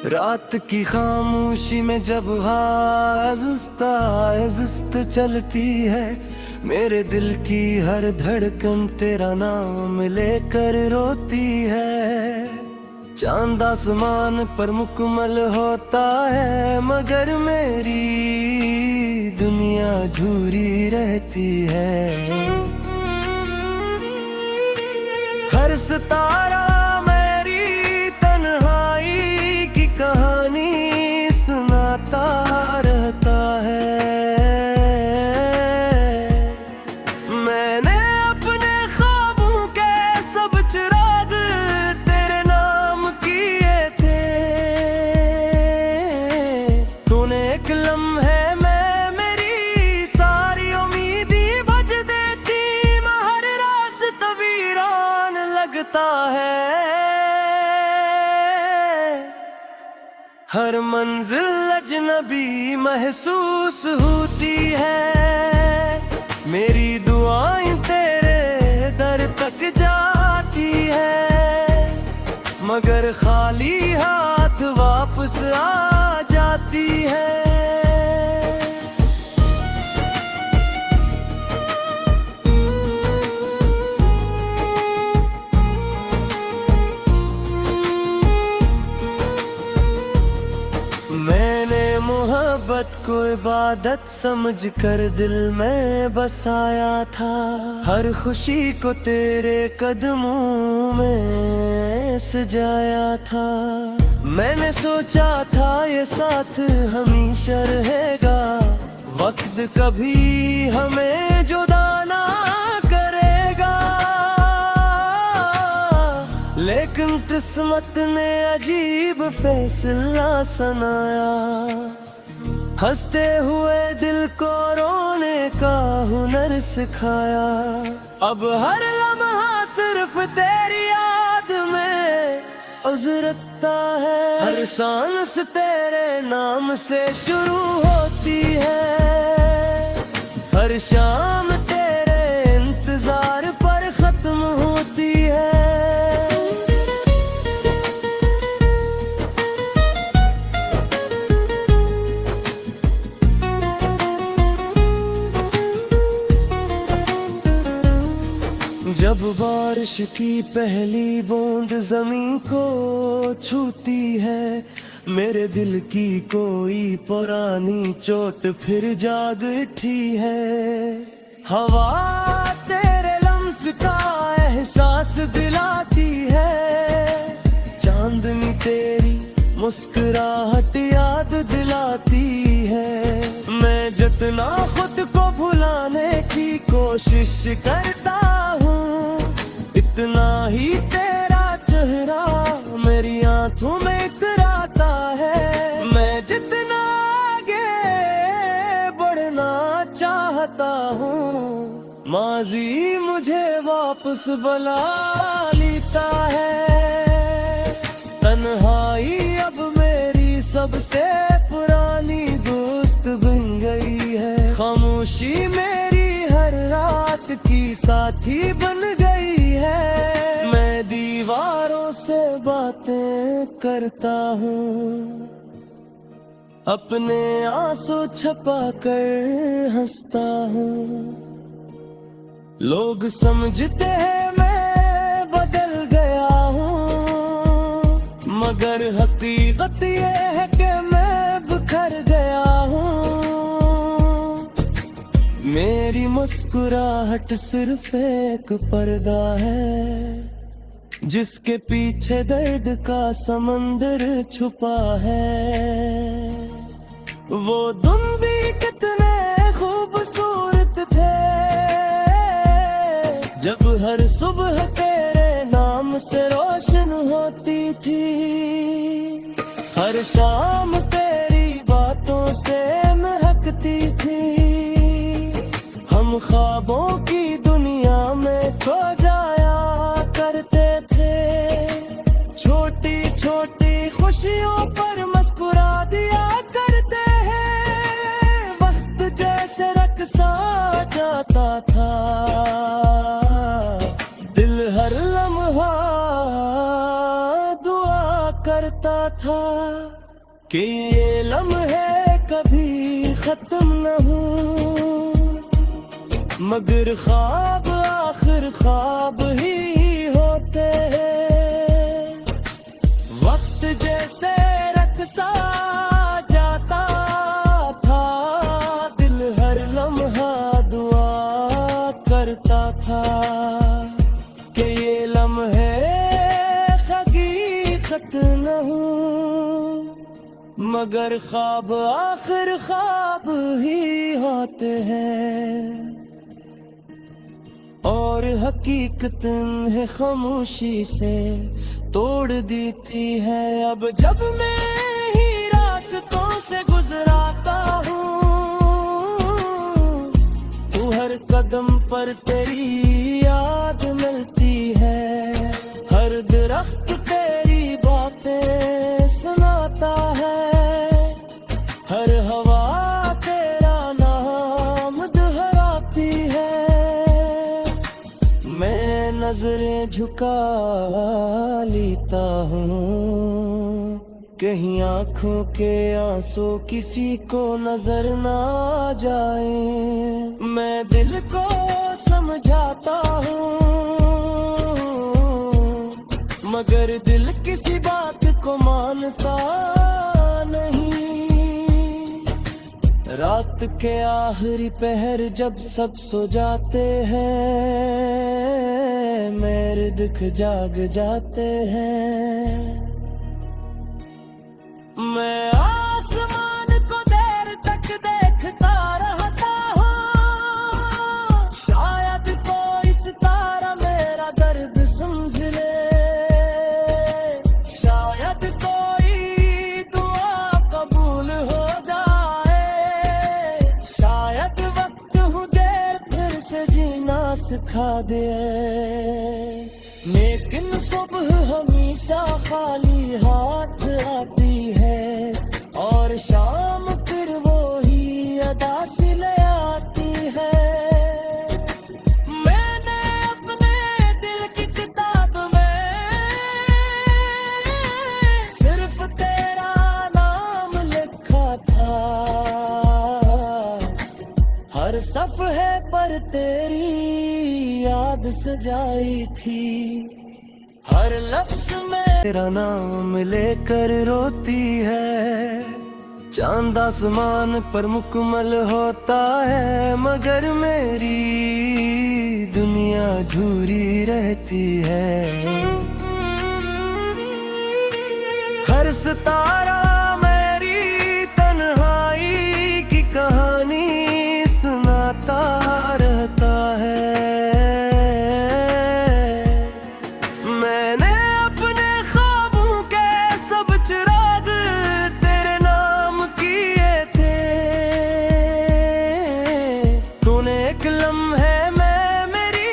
रात की खामोशी में जब आहिस्ता चलती है, मेरे दिल की हर धड़कन तेरा नाम लेकर रोती है। चांद आसमान पर मुकम्मल होता है, मगर मेरी दुनिया अधूरी रहती है। हर सितारा मेरी तन्हाई की कहानी सुनाता रहता है। मैंने अपने ख्वाबों के सब चिराग तेरे नाम किए थे। तूने एक लम्हे में मेरी सारी उम्मीदी बज देती। मैं हर रास्ता वीरान लगता है, हर मंजिल अजनबी महसूस होती है। मेरी दुआएं तेरे दर तक जाती है, मगर खाली हाथ वापस आ जाती है। मैंने मोहब्बत को इबादत समझकर दिल में बसाया था। हर खुशी को तेरे कदमों में सजाया था। मैंने सोचा था ये साथ हमेशा रहेगा, वक्त कभी हमें जुदा ना करेगा। लेकिन किस्मत ने अजीब फैसला सुनाया। हंसते हुए दिल को रोने का हुनर सिखाया। अब हर लम्हा सिर्फ तेरी याद में गुजरता है। हर सांस तेरे नाम से शुरू होती है। हर शाम तेरे इंतजार पर खत्म होती है। जब बारिश की पहली बूंद जमीन को छूती है, मेरे दिल की कोई पुरानी चोट फिर जाग उठी है। हवा तेरे लम्स का एहसास दिलाती है। चांदनी तेरी मुस्कुराहट याद दिलाती है। मैं जितना खुद को भुलाने की कोशिश करता हूँ, इतना ही तेरा चेहरा मेरी आंखों में इतराता है। मैं जितना आगे बढ़ना चाहता हूँ, माजी मुझे वापस बुला लेता है। तन्हाई अब मेरी सबसे पुरानी दोस्त बन गई है। खामोशी मेरी हर रात की साथी बन गई है। मैं दीवारों से बातें करता हूँ, अपने आंसू छुपा कर हंसता हूँ। लोग समझते हैं मैं बदल गया हूँ, मगर हकीकत ये है कि मैं बिखर गया हूँ। मेरी मुस्कुराहट सिर्फ एक पर्दा है, जिसके पीछे दर्द का समंदर छुपा है। वो दिन भी कितने खूबसूरत थे, जब हर सुबह तेरे नाम से रोशन होती थी। हर शाम तेरी बातों से महकती थी। हम ख्वाबों की दुनिया में खो जाया करते थे। छोटी छोटी खुशियों पर मुस्कुरा दिया करते हैं। वक्त जैसे रक़्सा जाता था, दिल हर लम्हा दुआ करता था। कि ये लम्हे कभी खत्म न हो, मगर ख्वाब आखिर ख्वाब ही होते हैं। वक्त जैसे रक्सा जाता था, दिल हर लम्हा दुआ करता था कि ये लम्हे हकीकत न हो, मगर ख्वाब आखिर ख्वाब ही होते हैं। और हकीकत है खामोशी से तोड़ देती है। अब जब मैं ही रास्तों से गुजराता हूँ, तू हर कदम पर तेरी याद मिलती है। हर दरख्त तेरी बातें सुनाता है, हर हवा तेरा नाम दोहराती है। मैं नजरें झुका लेता हूँ, कहीं आंखों के आंसू किसी को नजर ना जाए। मैं दिल को समझाता हूँ, मगर दिल किसी बात को मानता नहीं। रात के आखिरी पहर जब सब सो जाते हैं, मेरे दुख जाग जाते हैं। मैं आसमान को देर तक देखता रहता हूँ, शायद कोई सितारा मेरा दर्द समझ ले। शायद कोई दुआ कबूल हो जाए, शायद वक्त मुझे फिर से जीना सिखा दे। लेकिन सुबह हमेशा खाली हाथ आती है, और शाम फिर वो ही अदा से ले आती है। मैंने अपने दिल की किताब में सिर्फ तेरा नाम लिखा था। हर सफ़हे पर तेरी याद सजाई थी, हर लफ्ज़ में तेरा नाम लेकर रोती है। चांद आसमान पर मुकम्मल होता है, मगर मेरी दुनिया अधूरी रहती है। हर सितारा मेरी तन्हाई की कहानी सुनाता रहता है। मैंने अपने ख्वाबों के सब चिराग तेरे नाम किए थे। तूने एक लम्हे में मेरी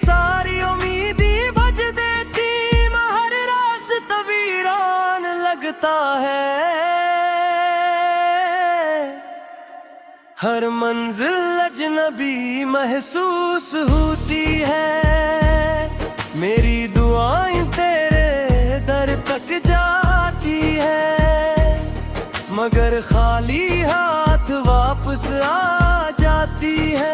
सारी उम्मीदी बज देती, हर रास्ता वीरान लगता है। हर मंजिल अजनबी महसूस होती है। मेरी दुआएं तेरे दर तक जाती है, मगर खाली हाथ वापस आ जाती है।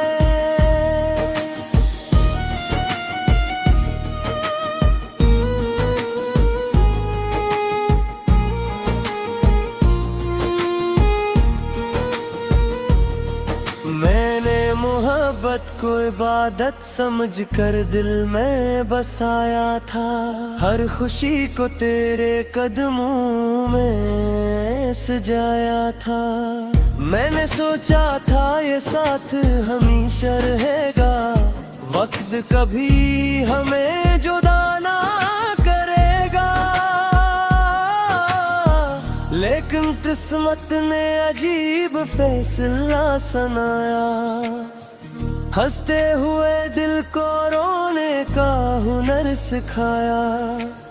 मैंने मोहब्बत को इबादत समझकर दिल में बसाया था। हर खुशी को तेरे कदमों में सजाया था। मैंने सोचा था ये साथ हमेशा रहेगा, वक्त कभी हमें जुदा ना करेगा। लेकिन किस्मत ने अजीब फैसला सुनाया, हंसते हुए दिल को रोने का हुनर सिखाया।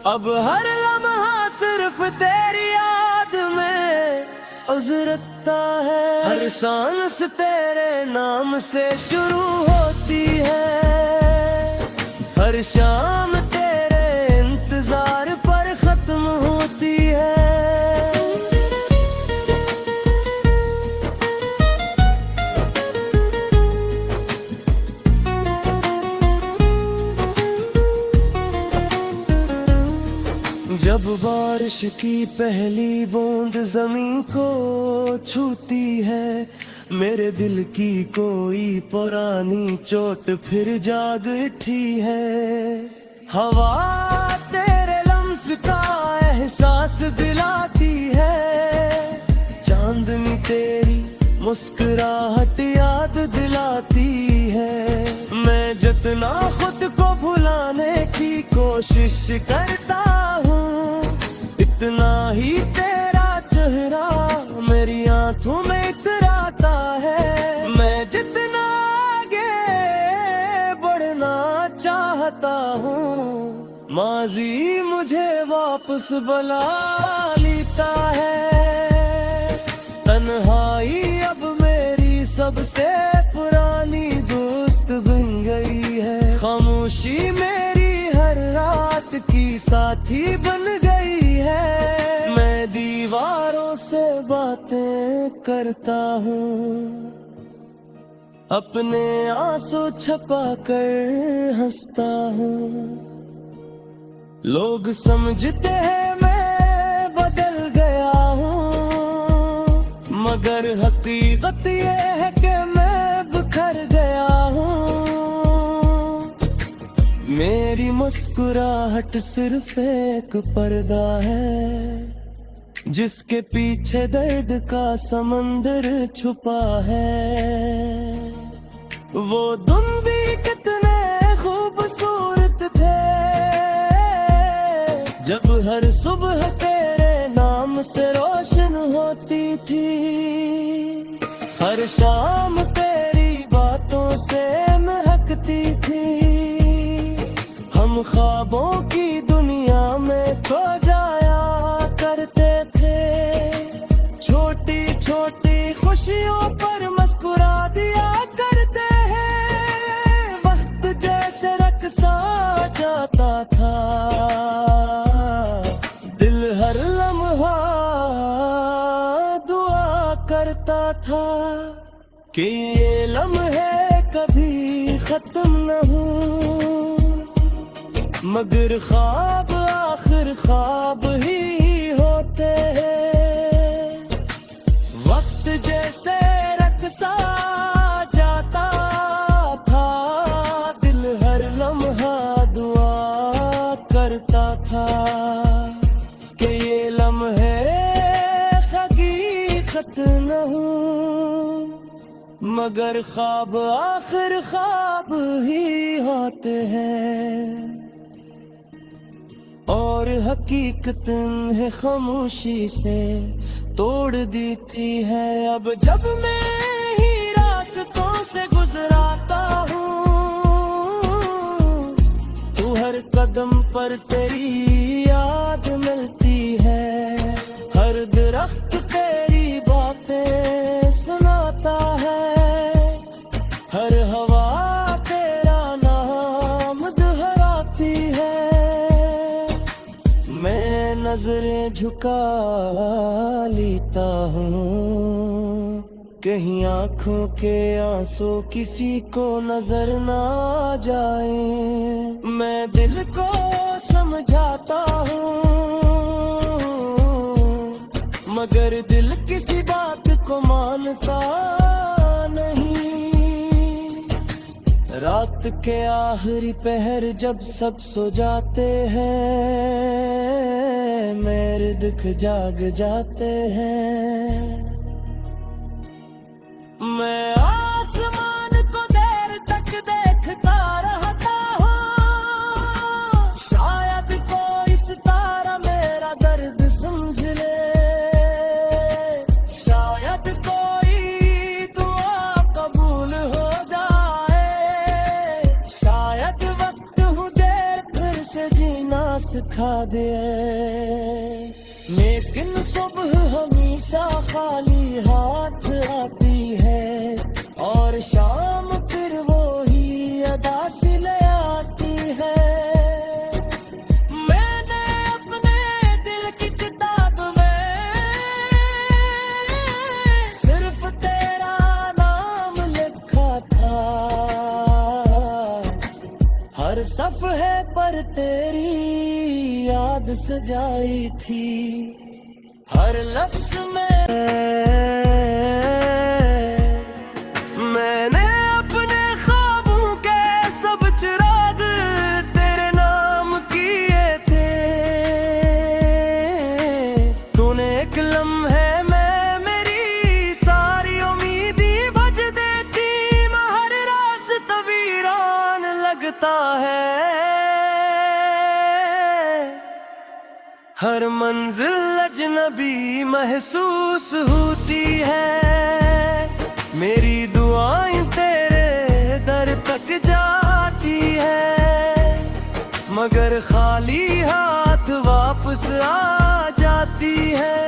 अब हर लम्हा सिर्फ तेरी याद में गुजरता है। हर सांस तेरे नाम से शुरू होती है, हर शाम तेरे इंतजार पर खत्म होती है। बारिश की पहली बूंद जमीन को छूती है, मेरे दिल की कोई पुरानी चोट फिर जाग उठी है। हवा तेरे लम्स का एहसास दिलाती है, चांदनी तेरी मुस्कुराहट याद दिलाती है। मैं जितना खुद को भुलाने की कोशिश करता हूँ, इतना ही तेरा चेहरा मेरी आंखों में इतराता है। मैं जितना आगे बढ़ना चाहता हूँ, माजी मुझे वापस बुला लेता है। तन्हाई अब मेरी सबसे पुरानी दोस्त बन गई है, खामोशी मेरी हर रात की साथी बन गई है। मैं दीवारों से बातें करता हूँ, अपने आंसू छुपा कर हंसता हूँ। लोग समझते हैं मैं बदल गया हूँ, मगर हकीकत ये है कि मैं बिखर गया हूँ। मेरी मुस्कुराहट सिर्फ एक पर्दा है, जिसके पीछे दर्द का समंदर छुपा है। वो तुम भी कितने खूबसूरत थे, जब हर सुबह तेरे नाम से रोशन होती थी। हर शाम तेरी बातों से महकती थी, हम ख्वाबों की दुनिया में खो जाया करते थे। छोटी छोटी खुशियों पर मुस्कुरा दिया करते हैं, वक्त जैसे रक़्सा जाता था। दिल हर लम्हा दुआ करता था कि ये लम्हे कभी खत्म न हो, मगर ख्वाब आखिर ख्वाब ही होते हैं। वक्त जैसे रक़्सा जाता था, दिल हर लम्हा दुआ करता था कि ये लम्हे हकीकत न हो, मगर ख्वाब आखिर ख्वाब ही होते हैं। और हकीकत है खामोशी से तोड़ देती है। अब जब मैं ही रास्तों से गुजराता हूँ, तू हर कदम पर तेरी याद मिलती है। हर दरख्त तेरी बातें सुनाता है, हर हवा तेरा नाम दोहराती है। मैं नजरें झुका लेता हूँ, कहीं आंखों के आंसू किसी को नजर ना आ जाए। मैं दिल को समझाता हूँ, मगर दिल किसी बात को मानता नहीं। रात के आखिरी पहर जब सब सो जाते हैं, मेरे दुख जाग जाते हैं। मैं आसमान को देर तक देखता रहता हूँ, शायद कोई सितारा मेरा दर्द समझ ले। शायद कोई दुआ कबूल हो जाए, शायद वक्त मुझे फिर से जीना सिखा दे। लेकिन सुबह हमेशा खाली हाथ आती है, और शाम फिर वो ही अदा सी ले आती है। मैंने अपने दिल की किताब में सिर्फ तेरा नाम लिखा था। हर हर सफ़े पर तेरी याद सजाई थी, हर लफ्ज़ में मैंने अपने ख्वाबों के सब चिराग तेरे नाम किए थे। तूने एक लम्हे में मेरी सारी उम्मीदी बज देती, मैं हर रास्ता वीरान लगता है, हर मंजिल अजनबी महसूस होती है। मेरी दुआएं तेरे दर तक जाती है, मगर खाली हाथ वापस आ जाती है।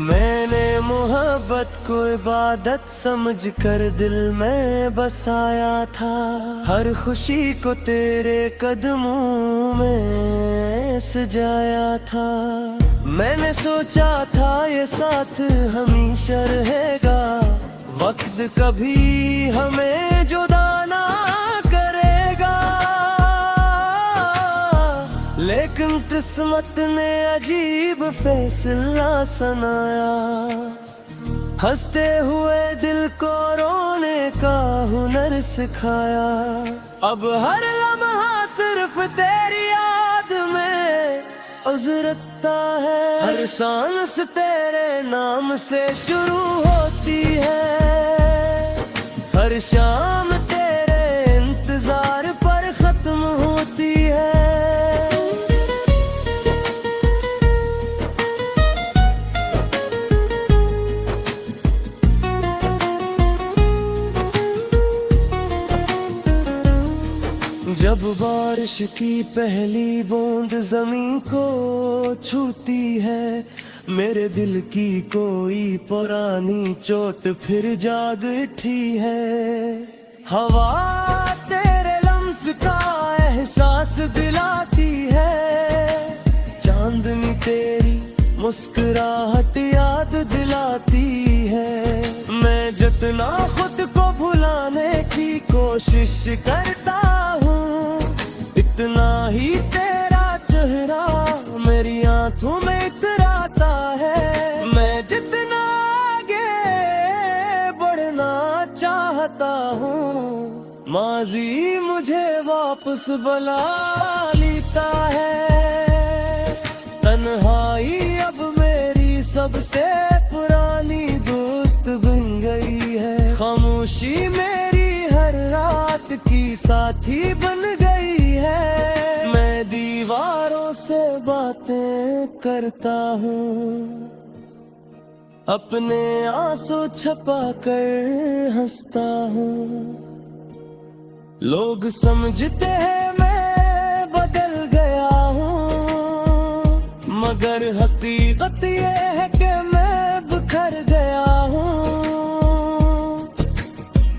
मैंने मोहब्बत को इबादत समझ कर दिल में बसाया था, हर खुशी को तेरे कदमों में सजाया था। मैंने सोचा था ये साथ हमेशा रहेगा, वक्त कभी हमें जुदा ना करेगा, लेकिन किस्मत ने अजीब फैसला सुनाया। हंसते हुए दिल को रोने का हुनर सिखाया, अब हर लम्हा सिर्फ तेरी याद में गुजरता है। हर सांस तेरे नाम से शुरू होती है, हर शाम तेरे इंतजार पर खत्म होती है। जब बारिश की पहली बूंद जमीन को छूती है, मेरे दिल की कोई पुरानी चोट फिर जाग उठी है। हवा तेरे लम्स का एहसास दिलाती है, चांदनी तेरी मुस्कुराहट याद दिलाती है। मैं जितना खुद को भुलाने की कोशिश करता हूँ, इतना ही तेरा चेहरा मेरी आंखों में इतराता है। मैं जितना आगे बढ़ना चाहता हूँ, माजी मुझे वापस बुला लेता है। तन्हाई अब मेरी सबसे पुरानी दोस्त बन गई है, खामोशी मेरी हर रात की साथी बन गई है। मैं दीवारों से बातें करता हूँ, अपने आंसू छुपा कर हंसता हूँ। लोग समझते हैं मैं बदल गया हूँ, मगर हकीकत ये है कि मैं बिखर गया हूँ।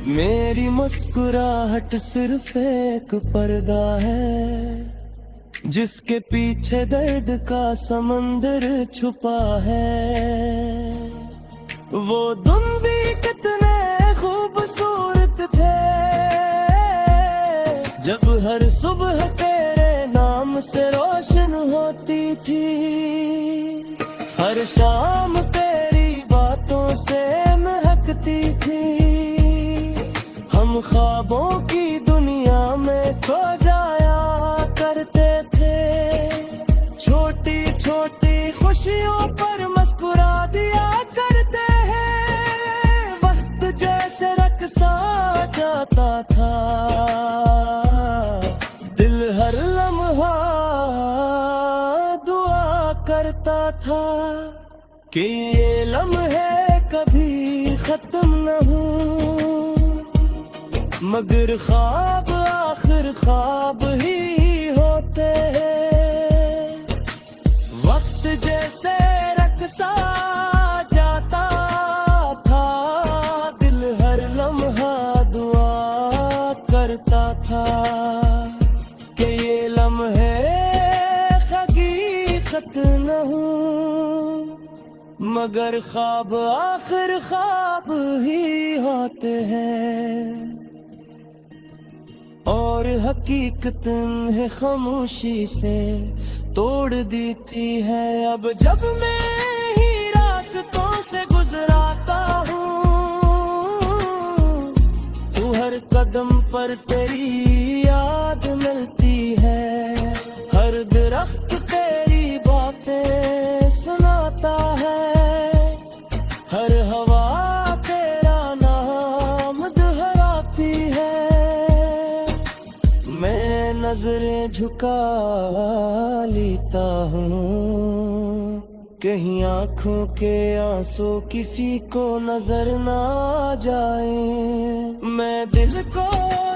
मेरी मुस्कुराहट सिर्फ एक पर्दा है, जिसके पीछे दर्द का समंदर छुपा है। वो तुम भी कितने खूबसूरत थे, जब हर सुबह तेरे नाम से रोशन होती थी। हर शाम तेरी बातों से महकती थी, हम ख्वाबों की दुनिया में खो जाया करते थे। छोटी छोटी खुशियों पर मुस्कुरा दिया करते हैं, वक्त जैसे रक़्सा जाता था। दिल हर लम्हा दुआ करता था कि ये लम्हे कभी खत्म न हो, मगर ख्वाब आखिर ख्वाब ही होते हैं। वक्त जैसे रक़्सा जाता था, दिल हर लम्हा दुआ करता था कि ये लम्हे मगर ख्वाब आखिर ख्वाब ही होते हैं, और हकीकत है खामोशी से तोड़ देती है। अब जब मैं ही रास्तों से गुजराता हूँ, तू हर कदम पर तेरी याद मिलती है। हर दरख्त तेरी बातें सुनाता है, हर हवा तेरा नाम दोहराती है। मैं नजरें झुका लेता हूँ, कहीं आंखों के आंसू किसी को नजर ना जाए। मैं दिल को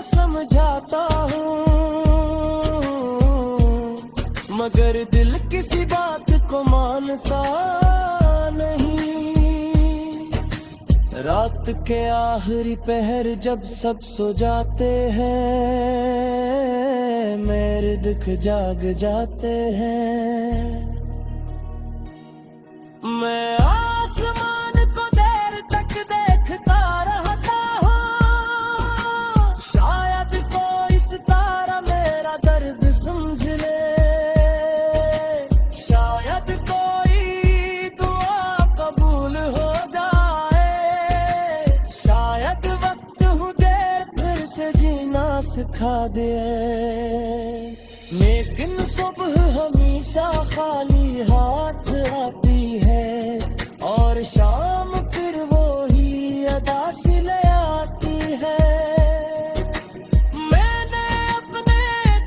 समझाता हूँ, मगर दिल किसी बात को मानता नहीं। रात के आखिरी पहर जब सब सो जाते हैं, मेरे दुख जाग जाते हैं। मैं आसमान को देर तक देखता रहता हूँ, शायद कोई सितारा मेरा दर्द समझ ले। शायद कोई दुआ कबूल हो जाए, शायद वक्त मुझे फिर से जीना सिखा दे। लेकिन सुबह हमेशा खाली हाथ आती है, और शाम फिर वो ही अदा सी ले आती है। मैंने अपने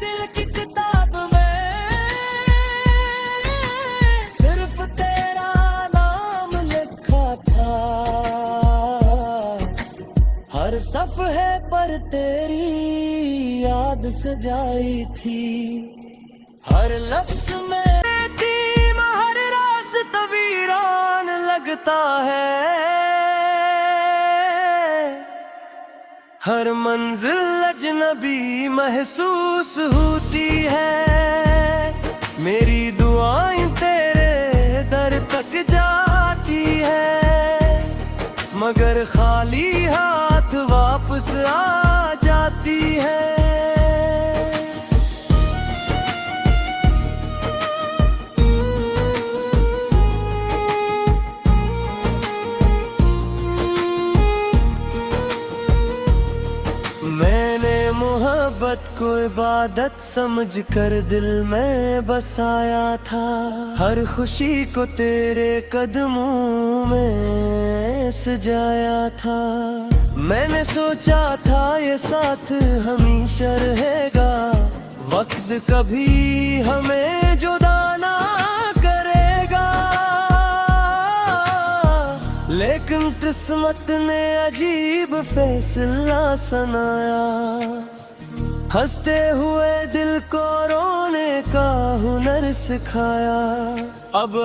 दिल की किताब में सिर्फ तेरा नाम लिखा था। हर सफ़हे पर तेरी याद सजाई थी, हर लफ्ज़ में थी हर रास्ता वीरान लगता है। हर मंजिल अजनबी महसूस होती है। मेरी दुआएं तेरे दर तक जाती है, मगर खाली हाथ वापस आ जाती है। मैंने मोहब्बत को इबादत समझकर दिल में बसाया था। हर खुशी को तेरे कदमों में सजाया था। मैंने सोचा था ये साथ हमेशा रहेगा, वक्त कभी हमें जुदा ना करेगा। लेकिन किस्मत ने अजीब फैसला सुनाया, हंसते हुए दिल को रोने का हुनर सिखाया। अब